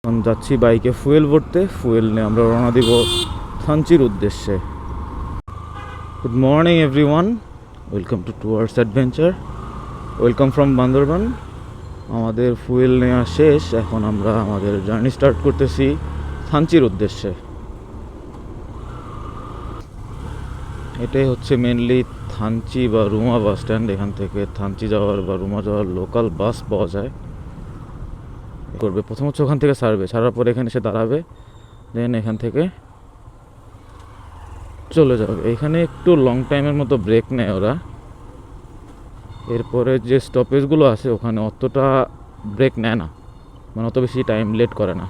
এখন যাচ্ছি বাইকে ফুয়েল ভরতে। ফুয়েল নিয়ে আমরা রওনা দিব থানচির উদ্দেশ্যে। Good morning everyone, welcome to towards adventure, welcome from Bandarban. আমাদের ফুয়েল নেওয়া শেষ, এখন আমরা আমাদের জার্নি স্টার্ট করতেছি থানচির উদ্দেশ্যে। এটাই হচ্ছে মেনলি থানচি বা রুমা বাস স্ট্যান্ড। এখান থেকে থানচি যাওয়ার বা রুমা যাওয়ার লোকাল বাস পাওয়া যায়। করবে প্রথম হচ্ছে ওখান থেকে ছাড়ার পরে এখানে এসে দাঁড়াবে, দেন এখান থেকে চলে যাবে। এখানে একটু লং টাইমের মতো ব্রেক নেয় ওরা। এরপরে যে স্টপেজগুলো আছে ওখানে অতটা ব্রেক নেয় না, মানে অত বেশি টাইম লেট করে না।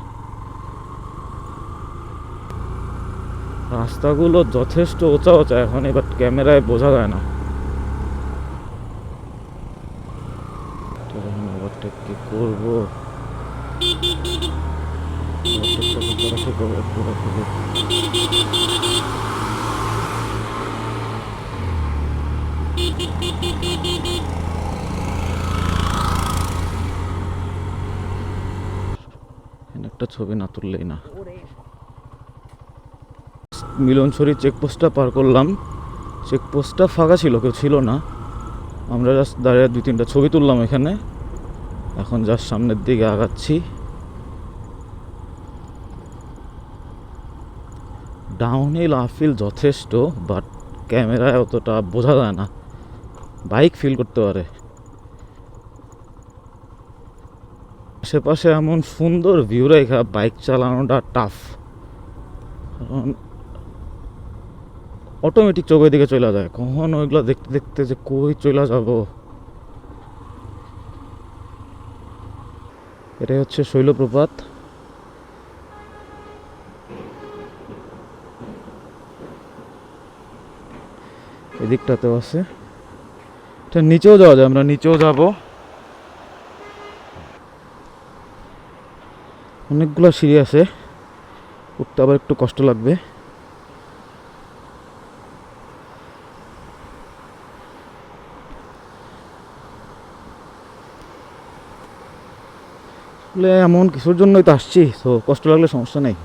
রাস্তাগুলো যথেষ্ট উঁচা উঁচা এখন, এবার ক্যামেরায় বোঝা যায় না। ওভারটেক কি করবো, একটা ছবি না তুললেই না। মিলনছড়ি চেকপোস্টটা পার করলাম। চেকপোস্টটা ফাঁকা ছিল, কেউ ছিল না। আমরা জাস্ট দাঁড়িয়ে 2-3টা ছবি তুললাম এখানে। এখন জাস্ট সামনের দিকে আগাচ্ছি। ডাউনহিল আপহিল যথেষ্ট, বাট ক্যামেরায় অতটা বোঝা যায় না, বাইক ফিল করতে পারে। আশেপাশে এমন সুন্দর ভিউ রেখা বাইক চালানোটা টাফ, কারণ অটোমেটিক চোখের দিকে চলে যায়। কখন ওইগুলো দেখতে দেখতে যে কই চলে যাব। এটাই হচ্ছে শৈলপ্রপাত। এদিকটাতেও আছে, এটা নিচেও যাওয়া যায়, আমরা নিচেও যাব। অনেকগুলো সিঁড়ি আছে, উঠতে আবার একটু কষ্ট লাগবে। এমন কিছুর জন্যই তো আসছি, তো কষ্ট লাগলে সমস্যা নেই।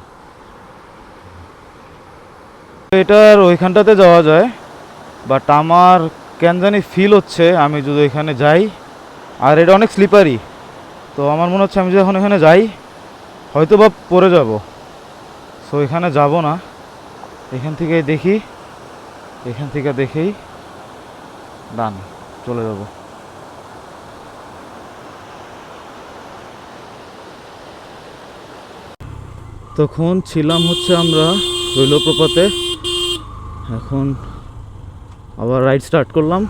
এটার ওইখানটাতে যাওয়া যায়, বাট আমার কেন জানি ফিল হচ্ছে আমি যদি এখানে যাই, আর এটা অনেক স্লিপারি, তো আমার মনে হচ্ছে আমি যখন এখানে যাই হয়তো বা পড়ে যাব। সো এখানে যাব না, এখান থেকে দেখি, এখান থেকে দেখেই ডান চলে যাব। তখন ছিলাম হচ্ছে আমরা শৈলপ্রপাতে, এখন আবার রাইড স্টার্ট করলাম।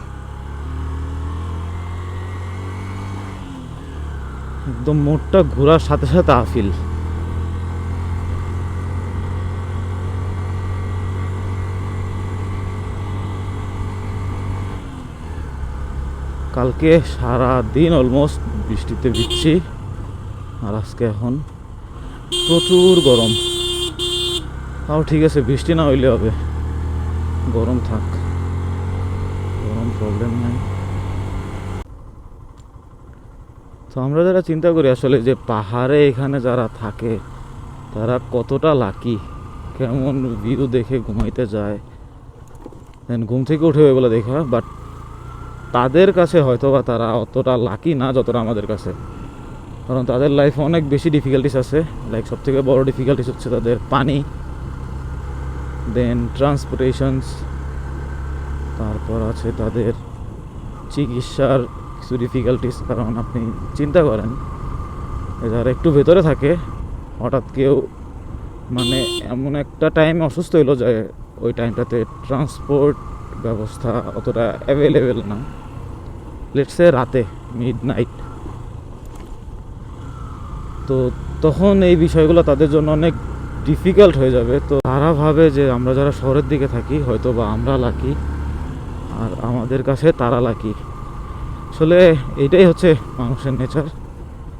একদম মোড়টা ঘোরার সাথে সাথে আফিল। কালকে সারা দিন অলমোস্ট বৃষ্টিতে ভিজছি, আর আজকে এখন প্রচুর গরম। তাও ঠিক আছে, বৃষ্টি না হইলে হবে, গরম থাক, গরম প্রবলেম নাই। তো আমরা যারা চিন্তা করি আসলে যে পাহাড়ে এখানে যারা থাকে তারা কতটা লাকি, কেমন ভিউ দেখে ঘুমাইতে যায়, দেন ঘুম থেকে উঠে এগুলো দেখা। বাট তাদের কাছে হয়তো বা তারা অতটা লাকি না যতটা আমাদের কাছে, কারণ তাদের লাইফে অনেক বেশি ডিফিকাল্টিস আছে। লাইক সবথেকে বড় ডিফিকাল্টিস হচ্ছে তাদের পানি, দেন ট্রান্সপোর্টেশনস, তারপর আছে তাদের চিকিৎসার কিছু ডিফিকাল্টিস। কারণ আপনি চিন্তা করেন, যারা একটু ভেতরে থাকে হঠাৎ কেউ মানে এমন একটা টাইমে অসুস্থ হলো যে ওই টাইমটাতে ট্রান্সপোর্ট ব্যবস্থা অতটা অ্যাভেলেবেল না, লেটস সে রাতে মিডনাইট। তো তখন এই বিষয়গুলো তাদের জন্য অনেক ডিফিকাল্ট হয়ে যাবে। তো তারা ভাবে যে আমরা যারা শহরের দিকে থাকি হয়তো বা আমরা লাকি, আর আমাদের কাছে তারা লাকি। আসলে এইটাই হচ্ছে মানুষের নেচার,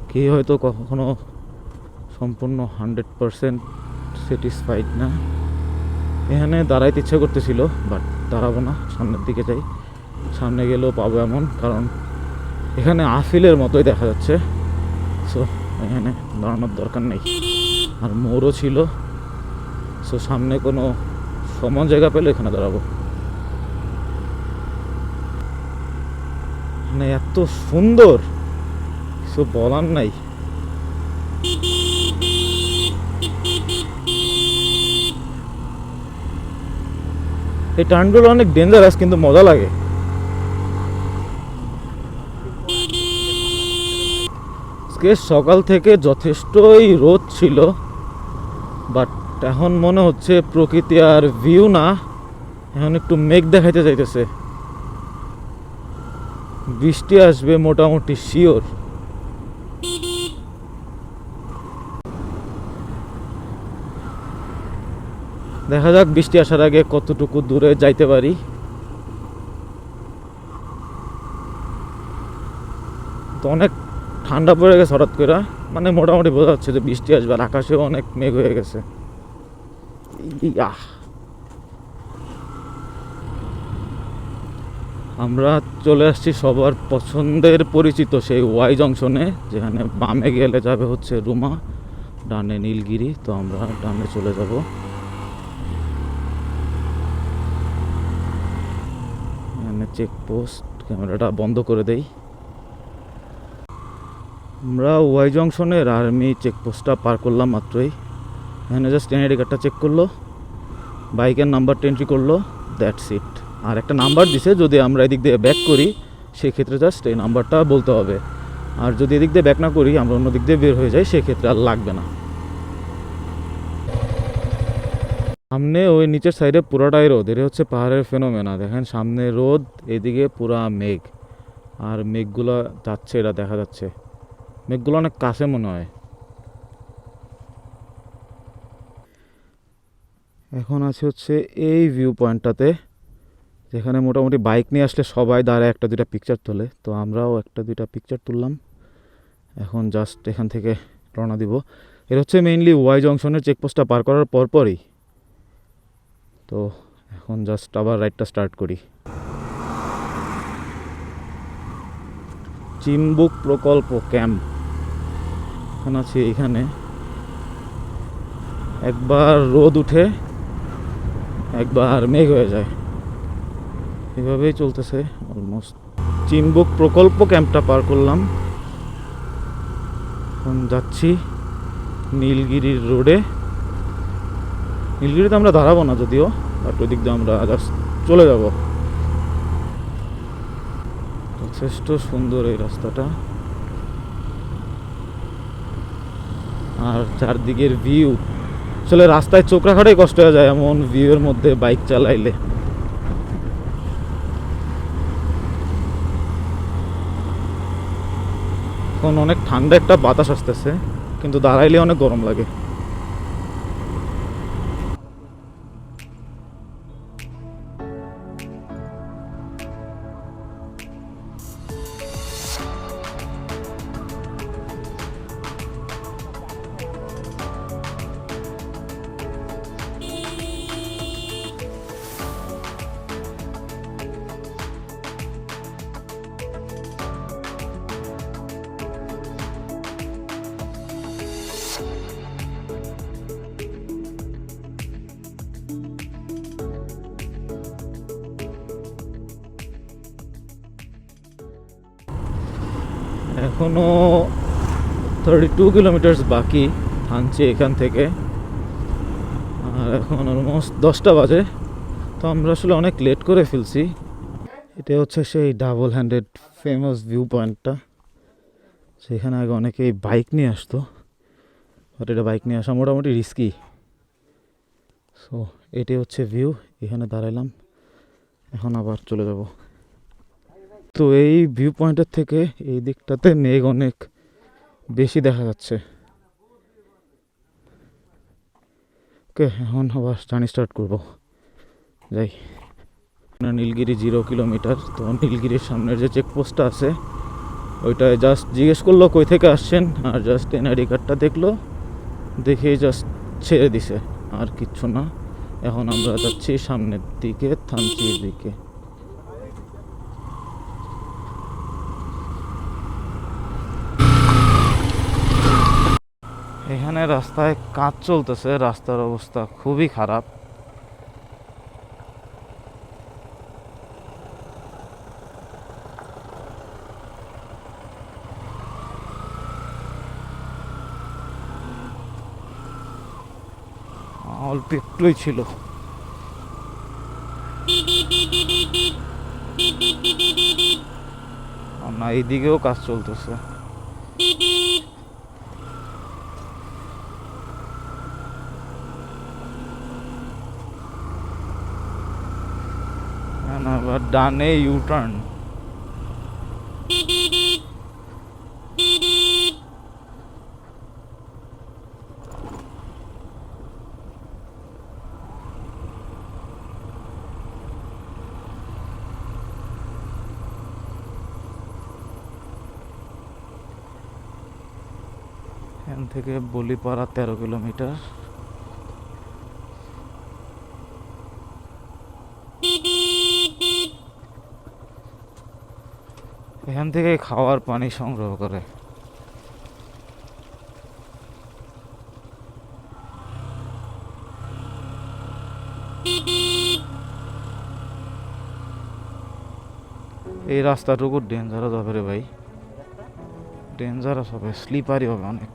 কি হয়তো কখনো সম্পূর্ণ 100% স্যাটিসফাইড না। এখানে দাঁড়াইতে ইচ্ছে করতেছিল, বাট দাঁড়াবো না, সামনের দিকে যাই। সামনে গেলেও পাবো এমন, কারণ এখানে আফিলের মতোই দেখা যাচ্ছে, সো এখানে দাঁড়ানোর দরকার নেই। আর মোড়ও ছিল। সো সামনে কোনো সমান জায়গা পেলে এখানে দাঁড়াবো। মানে এত সুন্দর, কিছু বলার নাই। এই টার্নগুলো অনেক ডেঞ্জারাস, কিন্তু মজা লাগে। আজকে সকাল থেকে যথেষ্টই রোদ ছিল, বাট এখন মনে হচ্ছে প্রকৃতি আর ভিউ না, এখন একটু মেঘ দেখাইতে যাইতেছে। বৃষ্টি আসবে মোটামুটি শিওর। দেখা যাক বৃষ্টি আসার আগে কতটুকু দূরে যাইতে পারি। তো অনেক ঠান্ডা পড়ে গেছে হঠাৎ করে, মানে মোটামুটি বোঝা যাচ্ছে যে বৃষ্টি আসবে, আর আকাশেও অনেক মেঘ হয়ে গেছে। আমরা চলে আসছি সবার পছন্দের পরিচিত সেই ওয়াই জংশনে, যেখানে বামে গেলে যাবে হচ্ছে রুমা, ডানে নীলগিরি। তো আমরা ডানে চলে যাব। এখানে চেকপোস্ট, ক্যামেরাটা বন্ধ করে দেই। আমরা ওয়াই জংশনের আর্মি চেকপোস্টটা পার করলাম মাত্রই। এখানে জাস্ট এনআইডি কার্ডটা চেক করলো, বাইকের নাম্বারটা এন্ট্রি করলো, দ্যাটস ইট। আর একটা নাম্বার দিছে, যদি আমরা এদিক দিয়ে ব্যাক করি সেক্ষেত্রে জাস্ট এই নাম্বারটা বলতে হবে। আর যদি এদিক দিয়ে ব্যাক না করি, আমরা অন্য দিক দিয়ে বের হয়ে যাই, সেক্ষেত্রে আর লাগবে না। সামনে ওই নিচের সাইডে পুরাটাই রোদ। এটা হচ্ছে পাহাড়ের ফেনোমেনা। দেখেন সামনে রোদ, এদিকে পুরা মেঘ, আর মেঘগুলো যাচ্ছে, এটা দেখা যাচ্ছে। মেঘগুলো অনেক কাছে মনে হয়। এখন আছে হচ্ছে এই ভিউ পয়েন্টটাতে, যেখানে মোটামুটি বাইক নিয়ে আসলে সবাই দাঁড়ায় একটা দুইটা পিকচার তোলে। তো আমরাও একটা দুইটা পিকচার তুললাম। এখন জাস্ট এখান থেকে রওনা দিব। এটা হচ্ছে মেইনলি ওয়াই জংশনের চেকপোস্টটা পার করার পরপরই। তো এখন জাস্ট আবার রাইডটা স্টার্ট করি। চিম্বুক প্রকল্প ক্যাম্প এখন আছে এখানে। একবার রোদ উঠে, একবার মেঘ হয়ে যায়, এভাবেই চলতেছে অলমোস্ট। চিম্বুক প্রকল্প ক্যাম্পটা পার করলাম। এখন যাচ্ছি নীলগিরির রোডে। নীলগিরিতে আমরা দাঁড়াবো না যদিও, বাট ওই দিক দিয়ে আমরা জাস্ট চলে যাব। যথেষ্ট সুন্দর এই রাস্তাটা, আর চারদিকের ভিউ, আসলে রাস্তায় চোখ রাখাটাই কষ্ট হয়ে যায় এমন ভিউয়ের মধ্যে বাইক চালাইলে। এখন অনেক ঠান্ডা একটা বাতাস আসতেছে, কিন্তু দাঁড়াইলে অনেক গরম লাগে। এখনো 32 কিলোমিটার বাকি থানছি এখান থেকে। আর এখন অলমোস্ট 10টা বাজে। তো আমরা আসলে অনেক লেট করে ফেলছি। এটা হচ্ছে সেই ডাবল হ্যান্ডেড ফেমাস ভিউ পয়েন্টটা। সেখানে আগে অনেকেই বাইক নিয়ে আসতো, বাট এটা বাইক নিয়ে আসা মোটামুটি রিস্কি। সো এটাই হচ্ছে ভিউ। এখানে দাঁড়াইলাম, এখন আবার চলে যাব। তো এই ভিউ পয়েন্টের থেকে এই দিকটাতে মেঘ অনেক বেশি দেখা যাচ্ছে। ওকে, এখন আবার জার্নি স্টার্ট করবো। যাই। নীলগিরি 0 কিলোমিটার। তো নীলগিরির সামনের যে চেকপোস্টটা আছে, ওইটায় জাস্ট জিজ্ঞেস করলো কই থেকে আসছেন, আর জাস্ট এনআইডি কার্ডটা দেখলো, দেখেই জাস্ট ছেড়ে দিছে, আর কিচ্ছু না। এখন আমরা যাচ্ছি সামনের দিকে, থানচির দিকে। এখানে রাস্তায় কাজ চলতেছে, রাস্তার অবস্থা খুবই খারাপ। অল্প একটুই ছিল। না, এইদিকেও কাজ চলতেছে। না, আবার ডানে ইউটার্ন। এখান থেকে বলিপাড়া 13 কিলোমিটার। এখান থেকে খাওয়ার পানি সংগ্রহ করে। এই রাস্তাটুকু ডেঞ্জারাস হবে রে ভাই, ডেঞ্জারাস হবে, স্লিপারি হবে অনেক।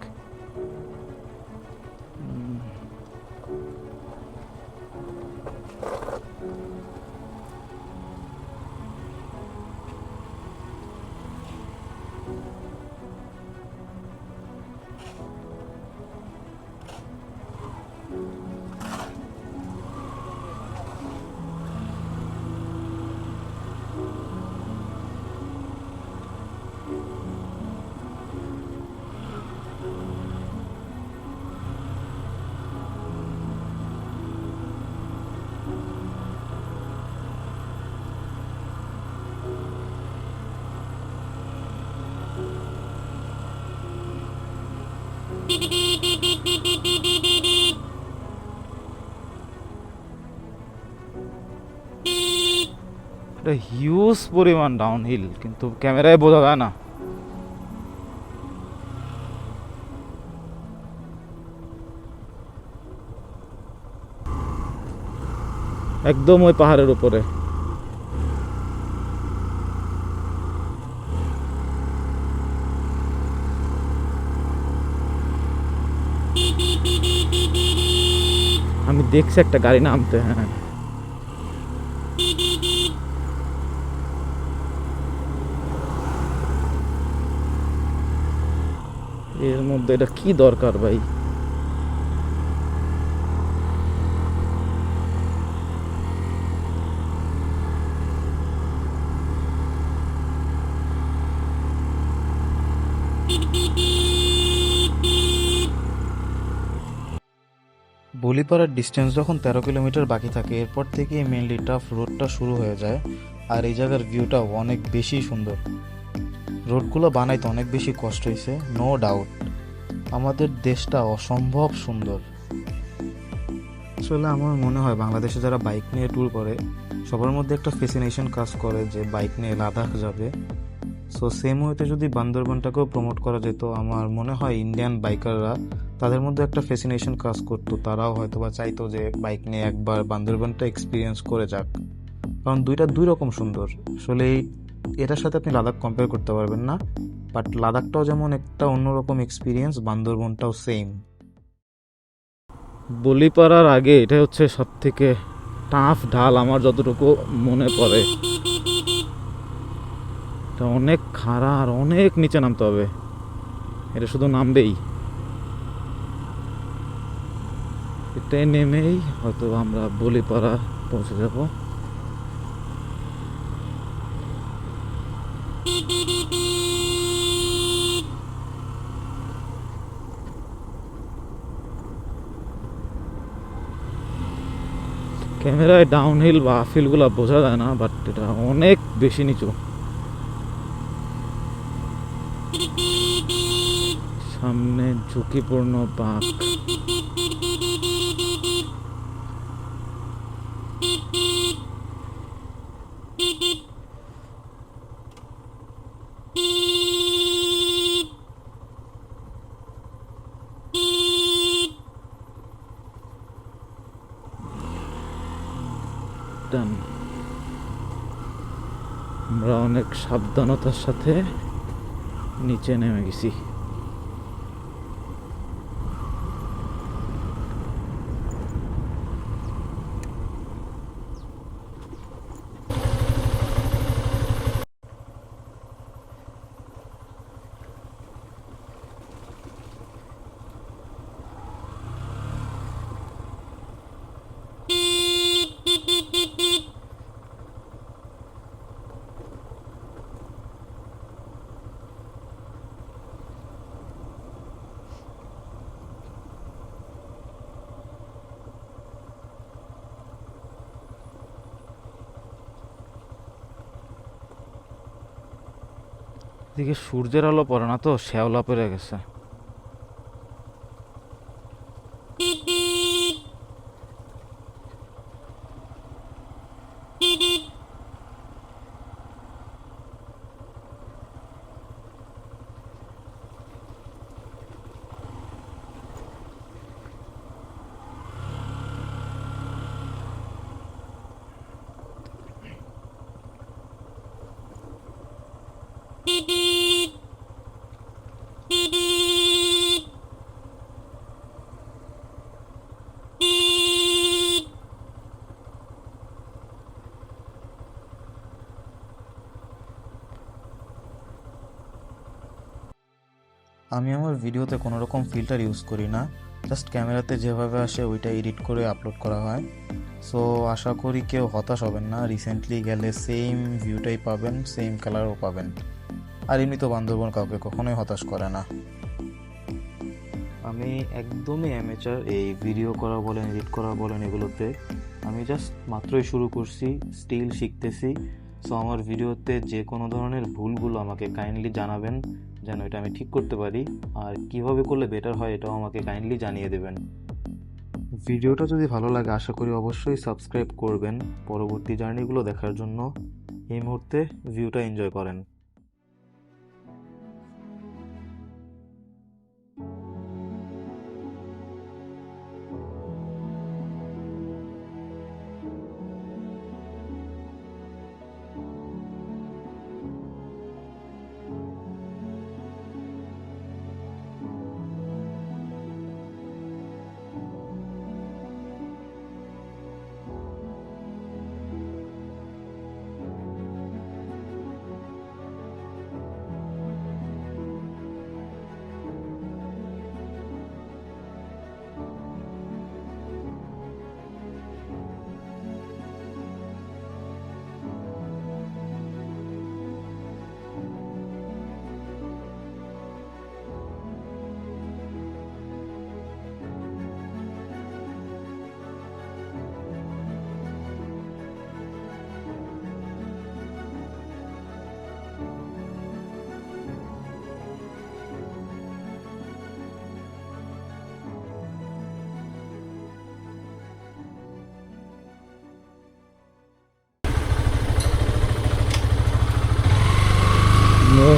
এটা হিউজ পরিমাণ ডাউনহিল, কিন্তু ক্যামেরায় বোঝা যায় না। একদম ওই পাহাড়ের উপরে। আমি দেখছি একটা গাড়ি নামতে। হ্যাঁ, এর মধ্যে এটা কি দরকার ভাই? বলিপাড়ার ডিস্টেন্স যখন 13 কিলোমিটার বাকি থাকে, এরপর থেকে মেনলি টাফ রোডটা শুরু হয়ে যায়। আর এই জায়গার ভিউটা অনেক বেশি সুন্দর। রোডগুলো বানাইতে অনেক বেশি কষ্ট হয়েছে, নো ডাউট। আমাদের দেশটা অসম্ভব সুন্দর। আসলে আমার মনে হয় বাংলাদেশে যারা বাইক নিয়ে ট্যুর করে সবার মধ্যে একটা ফ্যাসিনেশন কাজ করে যে বাইক নিয়ে লাদাখ যাবে। সো সেম ওয়েতে যদি বান্দরবানটাকেও প্রমোট করা যেত, আমার মনে হয় ইন্ডিয়ান বাইকাররা তাদের মধ্যে একটা ফ্যাসিনেশন কাজ করতো, তারাও হয়তো বা চাইতো যে বাইক নিয়ে একবার বান্দরবানটা এক্সপিরিয়েন্স করে যাক। কারণ দুইটা দুই রকম সুন্দর। আসলে এটার সাথে আপনি লাদাখ কম্পেয়ার করতে পারবেন না, বাট লাদাখটাও যেমন একটা অন্যরকম এক্সপিরিয়েন্স, বান্দরবনটাও সেম। বলিপাড়ার আগে এটা হচ্ছে সব থেকে টাফ ঢাল আমার যতটুকু মনে পড়ে। এটা অনেক খাড়া আর অনেক নিচে নামতে হবে, এটা শুধু নামবেই। এটাই নেমেই হয়তো আমরা বলিপাড়া পৌঁছে যাব। ক্যামেরায় ডাউনহিল বা আপহিলগুলো বোঝা যায় না, বাট এটা অনেক বেশি নিচু। সামনে ঝুঁকিপূর্ণ বাঁক। দেন। আমরা অনেক সাবধানতার সাথে নিচে নেমে গেছি। এদিকে সূর্যের আলো পড়ে না তো, শ্যাওলা পড়ে গেছে। আমি আমার ভিডিওতে কোনো রকম ফিল্টার ইউজ করি না, জাস্ট ক্যামেরাতে যেভাবে আসে ওইটা এডিট করে আপলোড করা হয়। সো আশা করি কেউ হতাশ হবেন না, রিসেন্টলি গেলে সেম ভিউটাই পাবেন, সেম কালারও পাবেন। আর এমনি তো বান্দরবন কাউকে কখনোই হতাশ করে না। আমি একদমই অ্যামেচার এই ভিডিও করা বলেন, এডিট করা বলেন, এগুলোতে আমি জাস্ট মাত্রই শুরু করছি, স্টিল শিখতেছি। সো আমার ভিডিওতে যে কোনো ধরনের ভুলগুলো আমাকে কাইন্ডলি জানাবেন, যেন এটা আমি ঠিক করতে পারি, আর কিভাবে করলে বেটার হয় এটাও আমাকে কাইন্ডলি জানিয়ে দেবেন। ভিডিওটা যদি ভালো লাগে আশা করি অবশ্যই সাবস্ক্রাইব করবেন পরবর্তী জার্নিগুলো দেখার জন্য। এই মুহূর্তে ভিউটা এনজয় করেন।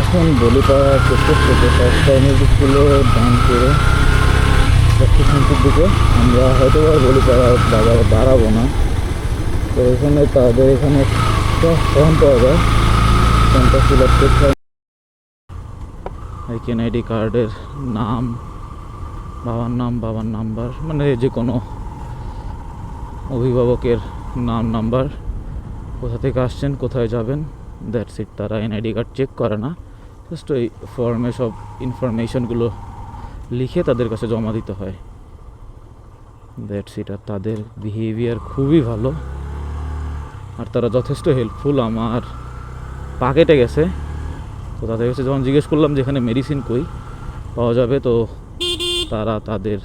এখন বলিপাড়া চেকপোস্ট থেকে সবগুলো দান করে দক্ষিণপুর দিকে আমরা হয়তো আর বলিপাড়া বাজারে দাঁড়াবো না। তো এখানে তাদের এখানে ফর্ম পাওয়া যায়, ফর্মটা ফিল আপ করতে হয়। এনআইডি কার্ডের নাম, বাবার নাম, বাবার নাম্বার, মানে যে কোনো অভিভাবকের নাম, নাম্বার, কোথা থেকে আসছেন, কোথায় যাবেন, দ্যাটস ইট। তারা এনআইডি কার্ড চেক করে না, জাস্ট ওই ফর্মে সব ইনফরমেশনগুলো লিখে তাদের কাছে জমা দিতে হয়, দ্যাটস ইট। আর তাদের বিহেভিয়ার খুবই ভালো, আর তারা যথেষ্ট হেল্পফুল। আমার পা কেটে গেছে, তো তাদের কাছে যখন জিজ্ঞেস করলাম যে এখানে মেডিসিন কই পাওয়া যাবে, তো তারা তাদের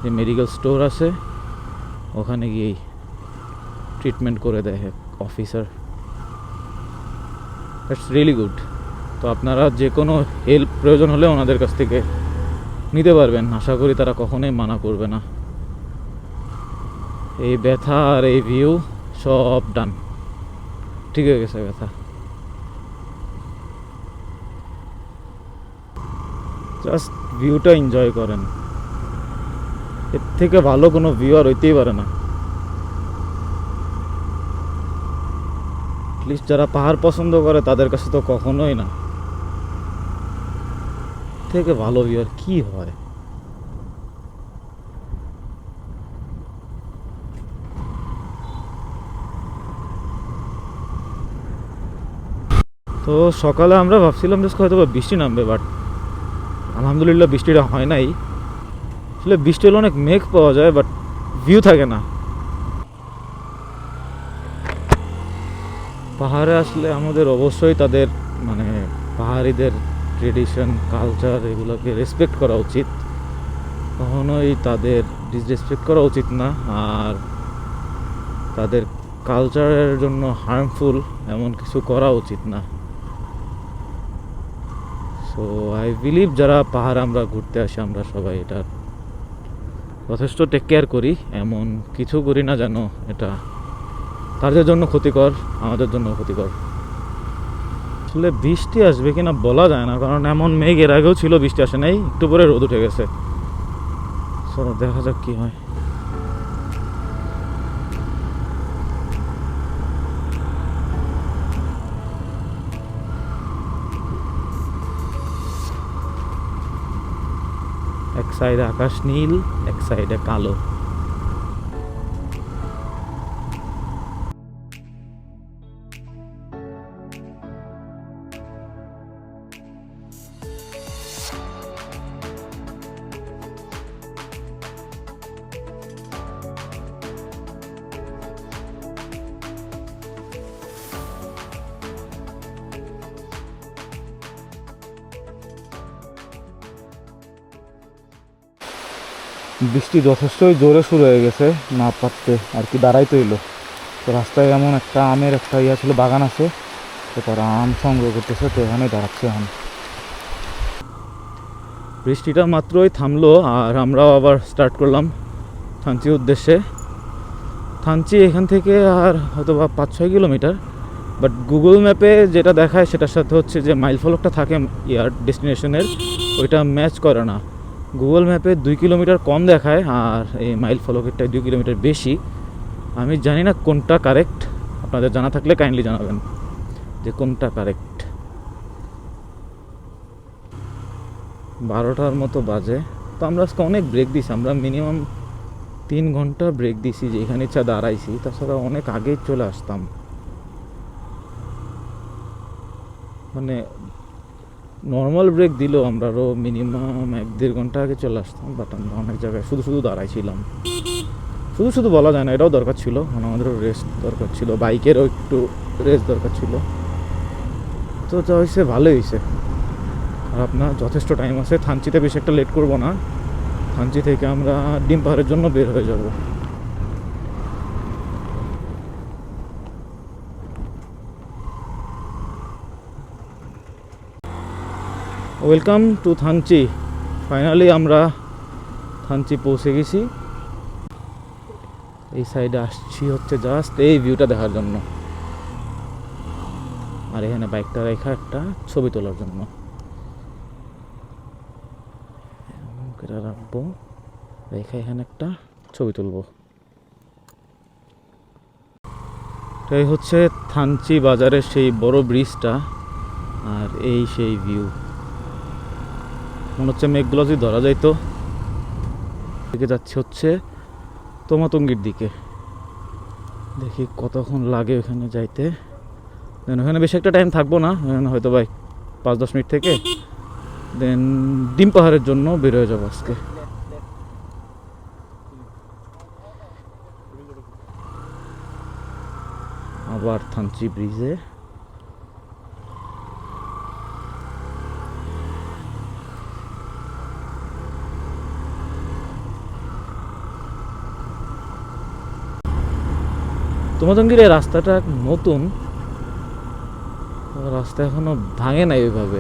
যে মেডিকেল স্টোর আছে ওখানে গিয়েই ট্রিটমেন্ট করে দেয় অফিসার। That's really good. তো আপনারা যে কোনো হেল্প প্রয়োজন হলে ওনাদের কাছ থেকে নিতে পারবেন, আশা করি তারা কখনোই মানা করবে না। এই ব্যথা আর এই ভিউ সব ডান, ঠিক হয়ে গেছে ব্যথা। জাস্ট ভিউটা এনজয় করেন, এর থেকে ভালো কোনো ভিউ আর হইতেই পারে না। অ্যাটলিস্ট যারা পাহাড় পছন্দ করে তাদের কাছে তো কখনোই না, থেকে ভালো ভিউ আর কি হয়। তো সকালে আমরা ভাবছিলাম যে হয়তো বা বৃষ্টি নামবে, বাট আলহামদুলিল্লাহ বৃষ্টিটা হয় নাই। আসলে বৃষ্টি হলে অনেক মেঘ পাওয়া যায়, বাট ভিউ থাকে না। পাহাড়ে আসলে আমাদের অবশ্যই তাদের মানে পাহাড়িদের ট্রেডিশন কালচার এগুলোকে রেসপেক্ট করা উচিত, কখনোই তাদের ডিসরেসপেক্ট করা উচিত না। আর তাদের কালচারের জন্য হার্মফুল এমন কিছু করা উচিত না। সো আই বিলিভ যারা পাহাড় আমরা ঘুরতে আসি আমরা সবাই এটা যথেষ্ট টেক কেয়ার করি, এমন কিছু করি না যেন এটা তাদের জন্য ক্ষতিকর, আমাদের জন্য ক্ষতিকর। আসলে বৃষ্টি আসবে কিনা বলা যায় না, কারণ এমন মেঘ এর আগেও ছিল, বৃষ্টি আসে নাই, একটু পরে রোদ উঠে গেছে। সো দেখা যাক কি হয়। এক সাইডে আকাশ নীল, এক সাইডে কালো। বৃষ্টি যথেষ্টই জোরে শুরু হয়ে গেছে, না পারতে আর কি দাঁড়াইতে হইলো। তো রাস্তায় এমন একটা আমের একটা ইয়া ছিল, বাগান আছে, তো তারা আম সংগ্রহ করতেছে, তো এখানে দাঁড়াচ্ছে এখন। বৃষ্টিটা মাত্রই থামলো আর আমরাও আবার স্টার্ট করলাম থানচির উদ্দেশ্যে। থানচি এখান থেকে আর হয়তো বা 5-6 কিলোমিটার, বাট গুগল ম্যাপে যেটা দেখায় সেটার সাথে হচ্ছে যে মাইল ফলকটা থাকে ইয়ার ডেস্টিনেশনের, ওইটা ম্যাচ করে না। গুগল ম্যাপে 2 কিলোমিটার কম দেখায় আর এই মাইল ফলকেরটায় 2 কিলোমিটার বেশি। আমি জানি না কোনটা কারেক্ট, আপনাদের জানা থাকলে কাইন্ডলি জানাবেন যে কোনটা কারেক্ট। 12টার মতো বাজে, তো আমরা আজকে অনেক ব্রেক দিছি, আমরা মিনিমাম 3 ঘন্টা ব্রেক দিছি, যে এখানে ইচ্ছা দাঁড়াইছি, তাছাড়া অনেক আগেই চলে আসতাম। মানে নর্মাল ব্রেক দিলেও আমরা আরও মিনিমাম 1-1.5 ঘন্টা আগে চলে আসতাম, বাট আমরা অনেক জায়গায় শুধু শুধু দাঁড়াইছিলাম। শুধু শুধু বলা যায় না, এটাও দরকার ছিল, মানে আমাদেরও রেস্ট দরকার ছিল, বাইকেরও একটু রেস্ট দরকার ছিল। তো যা হয়েছে ভালোই হয়েছে। আর আপনার যথেষ্ট টাইম আছে, থানচিতে বেশি একটা লেট করব না। থানচি থেকে আমরা ডিম পাহাড়ের জন্য বের হয়ে যাব। Welcome to Thanchi. ফাইনালি আমরা থানচি পৌঁছে গেছি। এই সাইডে আসছি হচ্ছে জাস্ট এই ভিউটা দেখার জন্য, আর এখানে বাইকটা রেখা একটা ছবি তোলার জন্য। এটা রাখবো, রেখা এখানে একটা ছবি তুলবো। এটাই হচ্ছে থানচি বাজারের সেই বড় ব্রিজটা, আর এই সেই ভিউ। মনে হচ্ছে মেঘগুলো যদি ধরা যাইতো। দিকে যাচ্ছে হচ্ছে তোমাতঙ্গির দিকে, দেখি কতক্ষণ লাগে ওখানে যাইতে। দেন ওখানে বেশি একটা টাইম থাকবো না, হয়তো ভাই 5-10 মিনিট থেকে দেন ডিম পাহাড়ের জন্য বের হয়ে যাবো আজকে। আবার থানচি ব্রিজে। তোমাতঙ্গির এই রাস্তাটা নতুন, রাস্তা এখনো ভাঙে নাই ওইভাবে।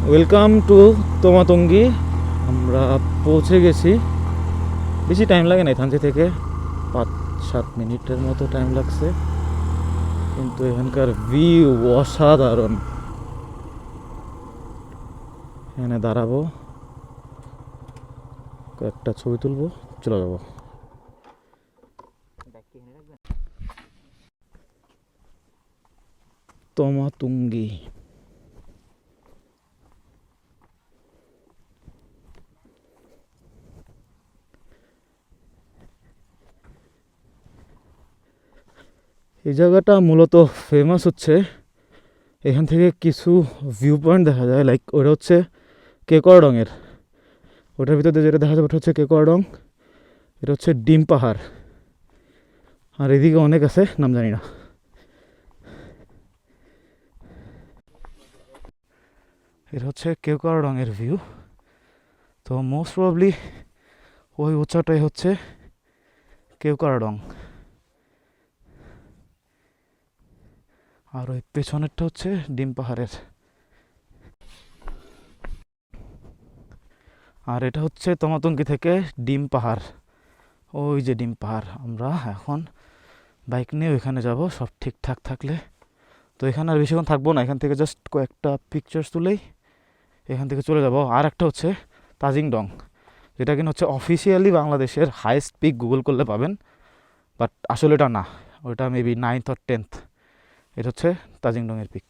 Welcome to Tomatongi. আমরা পৌঁছে গেছি, বেশি টাইম লাগে নাই, থানচি থেকে 5-7 মিনিটের মতো টাইম লাগছে, কিন্তু এখানকার ভিউ অসাধারণ। এখানে দাঁড়াবো, কয়েকটা ছবি তুলবো, চলে যাবো। তমাতুঙ্গি। এই জায়গাটা মূলত ফেমাস হচ্ছে, এখান থেকে কিছু ভিউ পয়েন্ট দেখা যায়। লাইক ওটা হচ্ছে কেকড়ডংয়ের, ওটার ভিতরে যেটা দেখা যাবে ওটা হচ্ছে কেকড়ডং, এটা হচ্ছে ডিম পাহাড়, আর এদিকে অনেক আছে, নাম জানি না। এটা হচ্ছে কেকড়ডংয়ের ভিউ। তো মোস্ট প্রবাবলি ওই উঁচাটাই হচ্ছে কেওকারডং, আর ওই পেছনেরটা হচ্ছে ডিম পাহাড়ের। আর এটা হচ্ছে তমাতঙ্গি থেকে ডিম পাহাড়, ওই যে ডিম পাহাড়। আমরা এখন বাইক নিয়ে ওইখানে যাব, সব ঠিকঠাক থাকলে। তো এখানে আর বেশিক্ষণ থাকবো না, এখান থেকে জাস্ট কয়েকটা পিকচার্স তুলেই এখান থেকে চলে যাব। আর একটা হচ্ছে তাজিংডং, যেটা কিনা হচ্ছে অফিসিয়ালি বাংলাদেশের হাইয়েস্ট পিক, গুগল করলে পাবেন, বাট আসলে এটা না, ওইটা মেবি 9th or 10th। এটা হচ্ছে তাজিংডংয়ের পিক,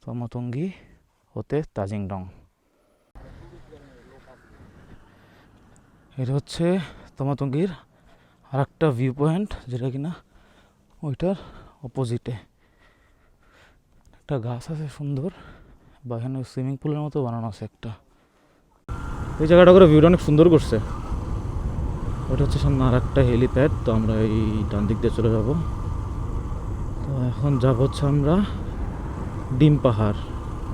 তমাতঙ্গি হতে তাজিংডং। এটা হচ্ছে তমাতঙ্গির আর একটা ভিউ পয়েন্ট, যেটা কিনা ওইটার অপোজিটে একটা গাছ আছে সুন্দর, বা এখানে সুইমিং পুলের মতো বানানো আছে একটা। এই জায়গাটা করে ভিউটা অনেক সুন্দর করছে। ওটা হচ্ছে সামনে আর একটা হেলিপ্যাড। তো আমরা এই ডান দিক দিয়ে চলে যাব। তো এখন যাব হচ্ছে আমরা ডিম পাহাড়,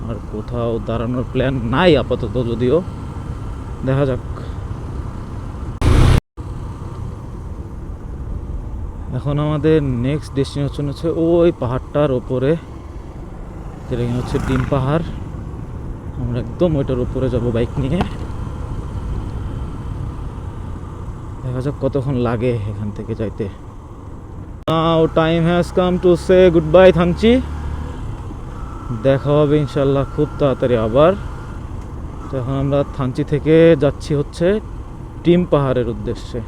আর কোথাও দাঁড়ানোর প্ল্যান নাই আপাতত, যদিও দেখা যাক। এখন আমাদের নেক্সট ডেস্টিনেশন হচ্ছে ওই পাহাড়টার ওপরে, যেটা হচ্ছে ডিম পাহাড়। আমরা একদম ওইটার উপরে যাব বাইক নিয়ে। দেখা যাক কতক্ষণ লাগে এখান থেকে যাইতে। Now time has come to say good bye Thanchi. দেখা হবে ইনশাল্লাহ খুব তাড়াতাড়ি আবার। তো এখন আমরা থানচি থেকে যাচ্ছি হচ্ছে ডিম পাহাড়ের উদ্দেশ্যে।